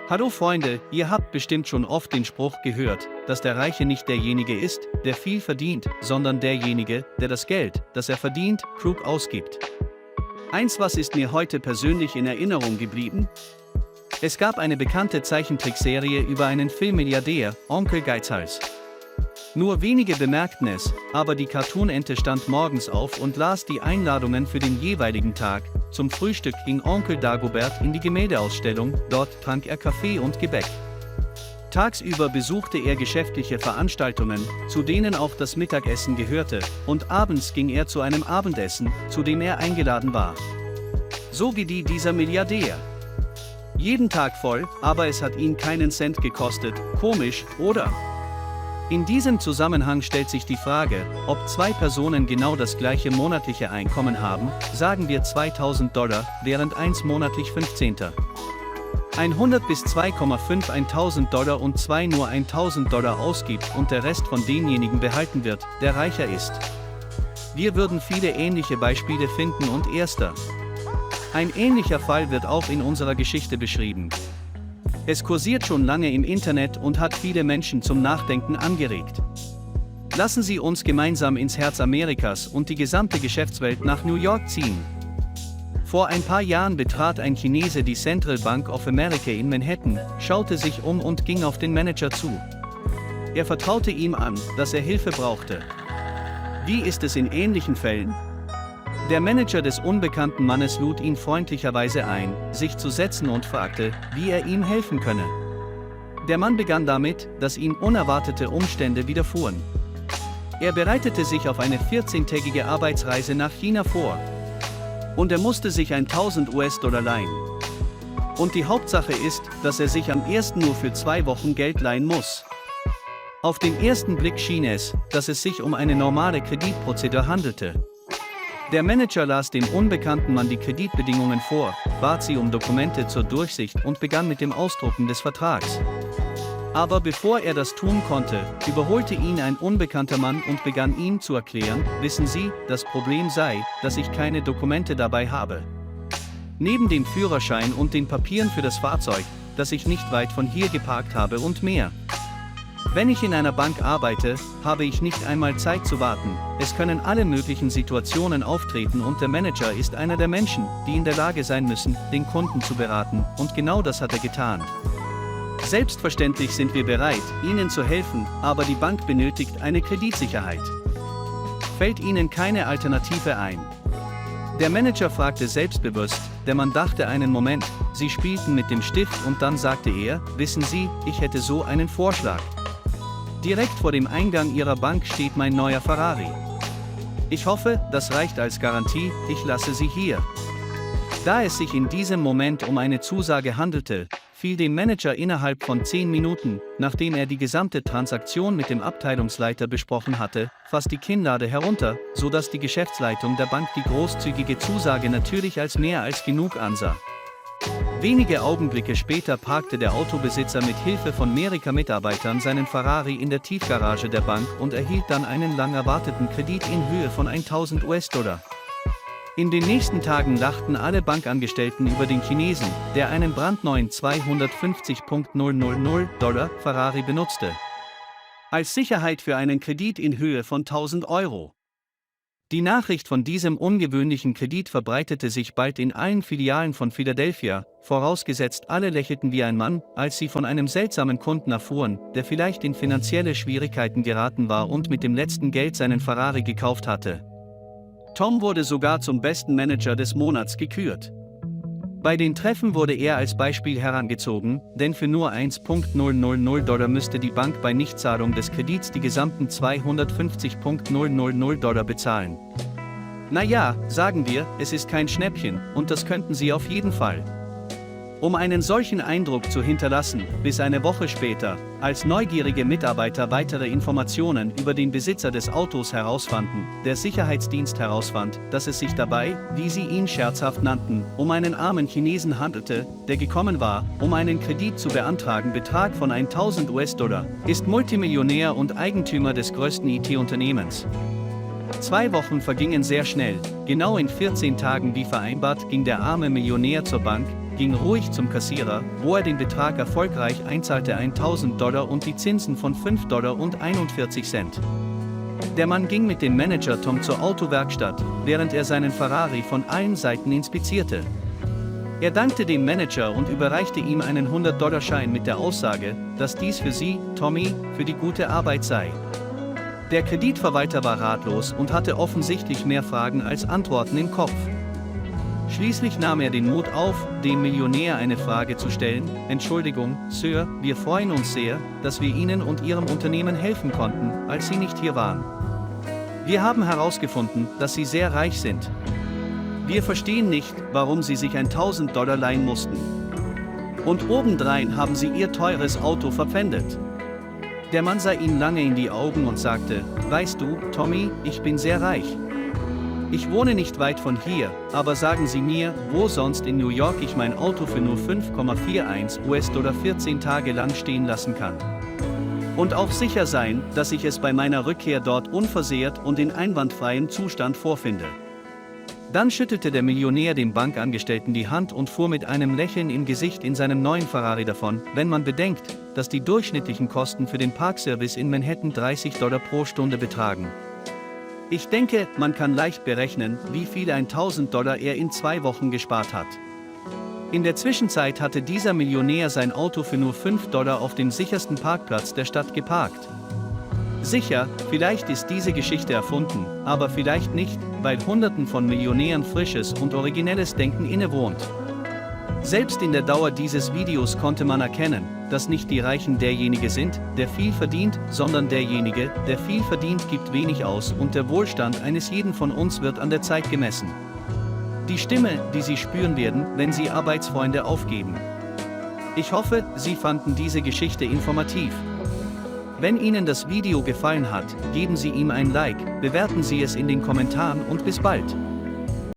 Hallo Freunde, ihr habt bestimmt schon oft den Spruch gehört, dass der Reiche nicht derjenige ist, der viel verdient, sondern derjenige, der das Geld, das er verdient, klug ausgibt. Was ist mir heute persönlich in Erinnerung geblieben? Es gab eine bekannte Zeichentrickserie über einen Filmmilliardär, Onkel Geizhals. Nur wenige bemerkten es, aber die Cartoon-Ente stand morgens auf und las die Einladungen für den jeweiligen Tag. Zum Frühstück ging Onkel Dagobert in die Gemäldeausstellung, dort trank er Kaffee und Gebäck. Tagsüber besuchte er geschäftliche Veranstaltungen, zu denen auch das Mittagessen gehörte, und abends ging er zu einem Abendessen, zu dem er eingeladen war. So gedieh dieser Milliardär. Jeden Tag voll, aber es hat ihn keinen Cent gekostet, komisch, oder? In diesem Zusammenhang stellt sich die Frage, ob zwei Personen genau das gleiche monatliche Einkommen haben, sagen wir $2000, während eins monatlich 15. 100 bis 2,5 $1000 und zwei nur $1000 ausgibt und der Rest von demjenigen behalten wird, der reicher ist. Wir würden viele ähnliche Beispiele finden und erster. Ein ähnlicher Fall wird auch in unserer Geschichte beschrieben. Es kursiert schon lange im Internet und hat viele Menschen zum Nachdenken angeregt. Lassen Sie uns gemeinsam ins Herz Amerikas und die gesamte Geschäftswelt nach New York ziehen. Vor ein paar Jahren betrat ein Chinese die Central Bank of America in Manhattan, schaute sich um und ging auf den Manager zu. Er vertraute ihm an, dass er Hilfe brauchte. Wie ist es in ähnlichen Fällen? Der Manager des unbekannten Mannes lud ihn freundlicherweise ein, sich zu setzen und fragte, wie er ihm helfen könne. Der Mann begann damit, dass ihm unerwartete Umstände widerfuhren. Er bereitete sich auf eine 14-tägige Arbeitsreise nach China vor. Und er musste sich $1000 leihen. Und die Hauptsache ist, dass er sich am ersten nur für 2 Wochen Geld leihen muss. Auf den ersten Blick schien es, dass es sich um eine normale Kreditprozedur handelte. Der Manager las dem unbekannten Mann die Kreditbedingungen vor, bat sie um Dokumente zur Durchsicht und begann mit dem Ausdrucken des Vertrags. Aber bevor er das tun konnte, überholte ihn ein unbekannter Mann und begann ihm zu erklären, wissen Sie, das Problem sei, dass ich keine Dokumente dabei habe. Neben dem Führerschein und den Papieren für das Fahrzeug, das ich nicht weit von hier geparkt habe und mehr. Wenn ich in einer Bank arbeite, habe ich nicht einmal Zeit zu warten. Es können alle möglichen Situationen auftreten und der Manager ist einer der Menschen, die in der Lage sein müssen, den Kunden zu beraten, und genau das hat er getan. Selbstverständlich sind wir bereit, Ihnen zu helfen, aber die Bank benötigt eine Kreditsicherheit. Fällt Ihnen keine Alternative ein? Der Manager fragte selbstbewusst, der Mann dachte einen Moment, sie spielten mit dem Stift und dann sagte er, wissen Sie, ich hätte so einen Vorschlag. Direkt vor dem Eingang Ihrer Bank steht mein neuer Ferrari. Ich hoffe, das reicht als Garantie, ich lasse Sie hier. Da es sich in diesem Moment um eine Zusage handelte, fiel dem Manager innerhalb von 10 Minuten, nachdem er die gesamte Transaktion mit dem Abteilungsleiter besprochen hatte, fast die Kinnlade herunter, sodass die Geschäftsleitung der Bank die großzügige Zusage natürlich als mehr als genug ansah. Wenige Augenblicke später parkte der Autobesitzer mit Hilfe von mehreren Mitarbeitern seinen Ferrari in der Tiefgarage der Bank und erhielt dann einen lang erwarteten Kredit in Höhe von $1000. In den nächsten Tagen lachten alle Bankangestellten über den Chinesen, der einen brandneuen $250.000 Ferrari benutzte. Als Sicherheit für einen Kredit in Höhe von €1000. Die Nachricht von diesem ungewöhnlichen Kredit verbreitete sich bald in allen Filialen von Philadelphia, vorausgesetzt alle lächelten wie ein Mann, als sie von einem seltsamen Kunden erfuhren, der vielleicht in finanzielle Schwierigkeiten geraten war und mit dem letzten Geld seinen Ferrari gekauft hatte. Tom wurde sogar zum besten Manager des Monats gekürt. Bei den Treffen wurde er als Beispiel herangezogen, denn für nur $1.000 müsste die Bank bei Nichtzahlung des Kredits die gesamten $250.000 bezahlen. Naja, sagen wir, es ist kein Schnäppchen, und das könnten Sie auf jeden Fall. Um einen solchen Eindruck zu hinterlassen, bis eine Woche später, als neugierige Mitarbeiter weitere Informationen über den Besitzer des Autos herausfanden, der Sicherheitsdienst herausfand, dass es sich dabei, wie sie ihn scherzhaft nannten, um einen armen Chinesen handelte, der gekommen war, um einen Kredit zu beantragen. Betrag von $1000, ist Multimillionär und Eigentümer des größten IT-Unternehmens. 2 Wochen vergingen sehr schnell, genau in 14 Tagen wie vereinbart ging der arme Millionär zur Bank, ging ruhig zum Kassierer, wo er den Betrag erfolgreich einzahlte, $1.000 und die Zinsen von $5,41. Der Mann ging mit dem Manager Tom zur Autowerkstatt, während er seinen Ferrari von allen Seiten inspizierte. Er dankte dem Manager und überreichte ihm einen $100-Schein mit der Aussage, dass dies für Sie, Tommy, für die gute Arbeit sei. Der Kreditverwalter war ratlos und hatte offensichtlich mehr Fragen als Antworten im Kopf. Schließlich nahm er den Mut auf, dem Millionär eine Frage zu stellen: Entschuldigung, Sir, wir freuen uns sehr, dass wir Ihnen und Ihrem Unternehmen helfen konnten, als Sie nicht hier waren. Wir haben herausgefunden, dass Sie sehr reich sind. Wir verstehen nicht, warum Sie sich $1.000 leihen mussten. Und obendrein haben Sie Ihr teures Auto verpfändet. Der Mann sah ihm lange in die Augen und sagte: Weißt du, Tommy, ich bin sehr reich. Ich wohne nicht weit von hier, aber sagen Sie mir, wo sonst in New York ich mein Auto für nur 5,41 US-Dollar 14 Tage lang stehen lassen kann. Und auch sicher sein, dass ich es bei meiner Rückkehr dort unversehrt und in einwandfreiem Zustand vorfinde. Dann schüttelte der Millionär dem Bankangestellten die Hand und fuhr mit einem Lächeln im Gesicht in seinem neuen Ferrari davon, wenn man bedenkt, dass die durchschnittlichen Kosten für den Parkservice in Manhattan $30 pro Stunde betragen. Ich denke, man kann leicht berechnen, wie viel $1.000 er in 2 Wochen gespart hat. In der Zwischenzeit hatte dieser Millionär sein Auto für nur $5 auf dem sichersten Parkplatz der Stadt geparkt. Sicher, vielleicht ist diese Geschichte erfunden, aber vielleicht nicht, weil Hunderten von Millionären frisches und originelles Denken innewohnt. Selbst in der Dauer dieses Videos konnte man erkennen, dass nicht die Reichen derjenige sind, der viel verdient, sondern derjenige, der viel verdient, gibt wenig aus und der Wohlstand eines jeden von uns wird an der Zeit gemessen. Die Stimme, die Sie spüren werden, wenn Sie Arbeitsfreunde aufgeben. Ich hoffe, Sie fanden diese Geschichte informativ. Wenn Ihnen das Video gefallen hat, geben Sie ihm ein Like, bewerten Sie es in den Kommentaren und bis bald.